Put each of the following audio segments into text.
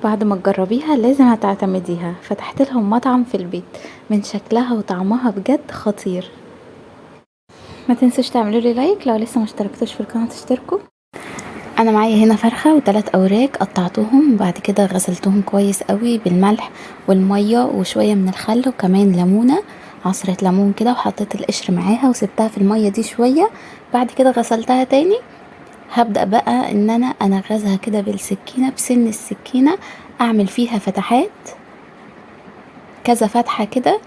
بعد ما تجربيها لازم هتعتمديها. فتحت لهم مطعم في البيت، من شكلها وطعمها بجد خطير. ما تنسوش تعملوا لي لايك، لو لسه ما اشتركتوش في القناه تشتركوا. انا معايا هنا فرخه و3 اوراق قطعتهم، بعد كده غسلتهم كويس قوي بالملح والميه وشويه من الخل وكمان ليمونه، عصره ليمون كده، وحطيت القشر معاها وسبتها في الميه دي شويه. بعد كده غسلتها تاني. هبدأ بقى ان انا انغزها كده بالسكينة، بسن السكينة، اعمل فيها فتحات، كذا فتحة كده،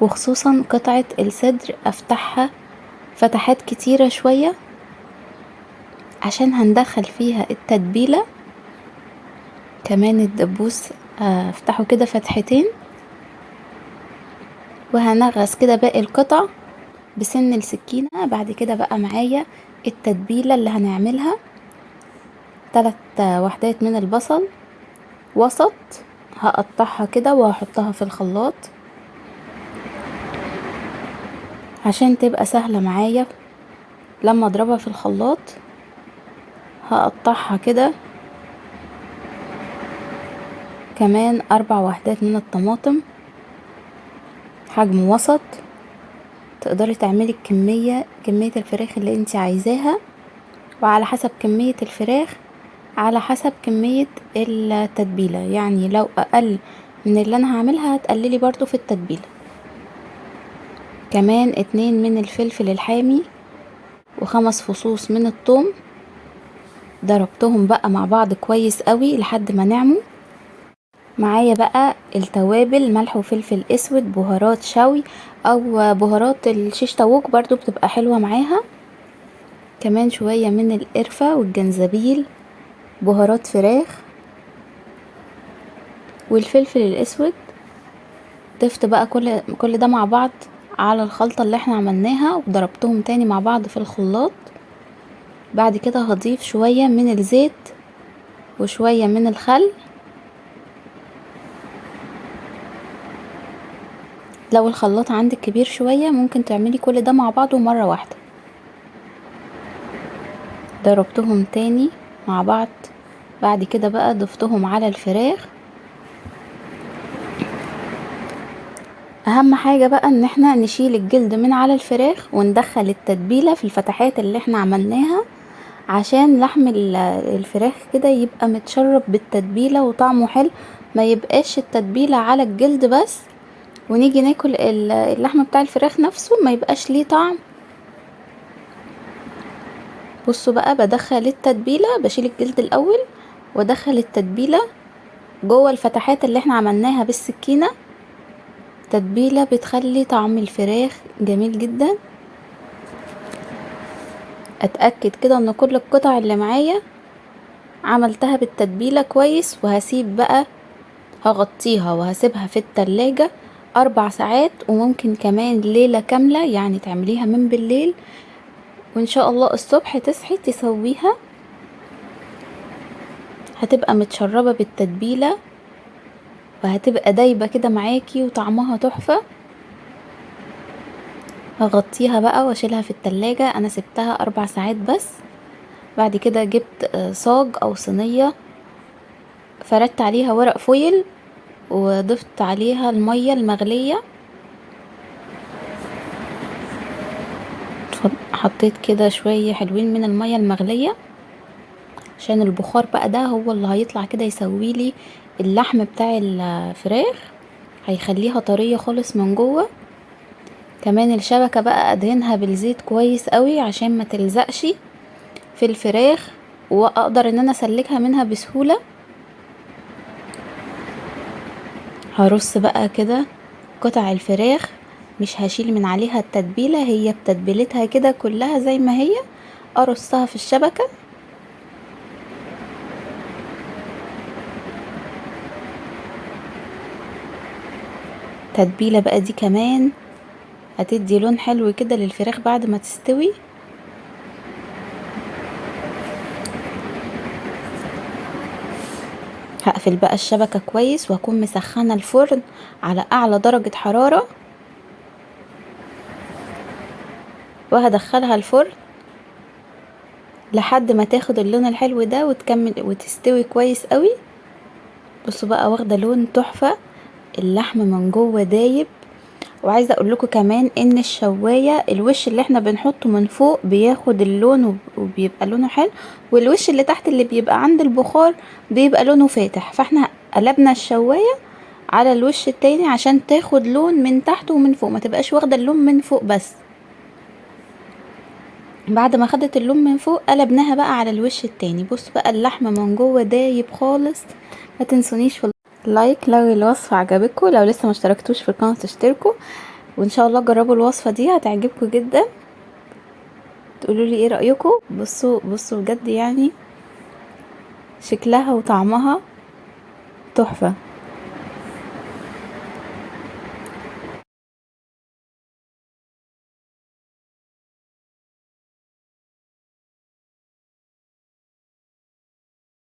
وخصوصا قطعة الصدر افتحها فتحات كتيرة شوية عشان هندخل فيها التتبيلة. كمان الدبوس افتحه كده فتحتين، وهنغز كده باقي القطع بسن السكينة. بعد كده بقى معايا التتبيلة اللي هنعملها، 3 وحدات من البصل وسط، هقطعها كده وهحطها في الخلاط عشان تبقى سهلة معايا لما اضربها في الخلاط. هقطعها كده. كمان 4 وحدات من الطماطم حجم وسط، تقدري تعملي كمية الفراخ اللي انتي عايزاها، وعلى حسب كمية الفراخ على حسب كمية التتبيلة، يعني لو اقل من اللي انا هعملها هتقللي برضو في التتبيلة. كمان 2 من الفلفل الحامي و5 فصوص من الثوم، ضربتهم بقى مع بعض كويس قوي لحد ما نعموا. معايا بقى التوابل، ملح وفلفل اسود، بهارات شوي او بهارات الشيش طاووق برضو بتبقى حلوة معاها. كمان شوية من القرفة والجنزبيل، بهارات فراخ والفلفل الاسود. ضفت بقى كل ده مع بعض على الخلطة اللي احنا عملناها، وضربتهم تاني مع بعض في الخلاط. بعد كده هضيف شوية من الزيت وشوية من الخل. لو الخلاط عندك كبير شوية ممكن تعملي كل ده مع بعضه مرة واحدة. ضربتهم تاني مع بعض. بعد كده بقى ضفتهم على الفراخ. اهم حاجة بقى ان احنا نشيل الجلد من على الفراخ وندخل التتبيلة في الفتحات اللي احنا عملناها، عشان لحم الفراخ كده يبقى متشرب بالتتبيلة وطعمه حلو، ما يبقاش التتبيلة على الجلد بس ونيجي ناكل اللحم بتاع الفراخ نفسه ما يبقاش ليه طعم. بصوا بقى، بدخل التتبيلة، بشيل الجلد الاول وادخل التتبيلة جوه الفتحات اللي احنا عملناها بالسكينة. تتبيلة بتخلي طعم الفراخ جميل جدا. اتأكد كده ان كل القطع اللي معايا عملتها بالتتبيلة كويس، وهسيب بقى، هغطيها وهسيبها في التلاجة 4 ساعات، وممكن كمان ليلة كاملة، يعني تعمليها من بالليل وان شاء الله الصبح تصحي تسويها هتبقى متشربة بالتتبيلة، وهتبقى دايبة كده معاكي وطعمها تحفة. هغطيها بقى واشيلها في التلاجة. انا سبتها 4 ساعات بس. بعد كده جبت صاج او صينية، فردت عليها ورق فويل وضفت عليها المية المغلية. حطيت كده شوية حلوين من المية المغلية عشان البخار بقى ده هو اللي هيطلع كده يسويلي اللحم بتاع الفراخ، هيخليها طرية خالص من جوه. كمان الشبكة بقى ادهنها بالزيت كويس قوي عشان ما تلزقش في الفراخ، واقدر ان انا اسلكها منها بسهولة. هرص بقى كده قطع الفراخ، مش هشيل من عليها التتبيلة، هي بتتبيلتها كده كلها زي ما هي، ارصها في الشبكة. تتبيلة بقى دي كمان هتدي لون حلو كده للفراخ بعد ما تستوي. هقفل بقى الشبكة كويس وهكون مسخنة الفرن على اعلى درجة حرارة، وهدخلها الفرن لحد ما تاخد اللون الحلو ده وتكمل وتستوي كويس قوي. بصوا بقى واخده لون تحفه، اللحم من جوه دايب. وعايزه اقول لكم كمان ان الشوايه الوش اللي احنا بنحطه من فوق بياخد اللون وبيبقى لونه حلو، والوش اللي تحت اللي بيبقى عند البخار بيبقى لونه فاتح. فاحنا قلبنا الشوايه على الوش التاني عشان تاخد لون من تحت ومن فوق، ما تبقاش واخده اللون من فوق بس. بعد ما خدت اللون من فوق قلبناها بقى على الوش التاني. بص بقى اللحمه من جوه دايب خالص. ما تنسونيش في اللايك لو الوصفه عجبتكم، لو لسه ما اشتركتوش في القناه تشتركوا، وان شاء الله جربوا الوصفه دي هتعجبكم جدا. تقولوا لي ايه رايكم. بصوا بصوا بجد يعني شكلها وطعمها تحفه.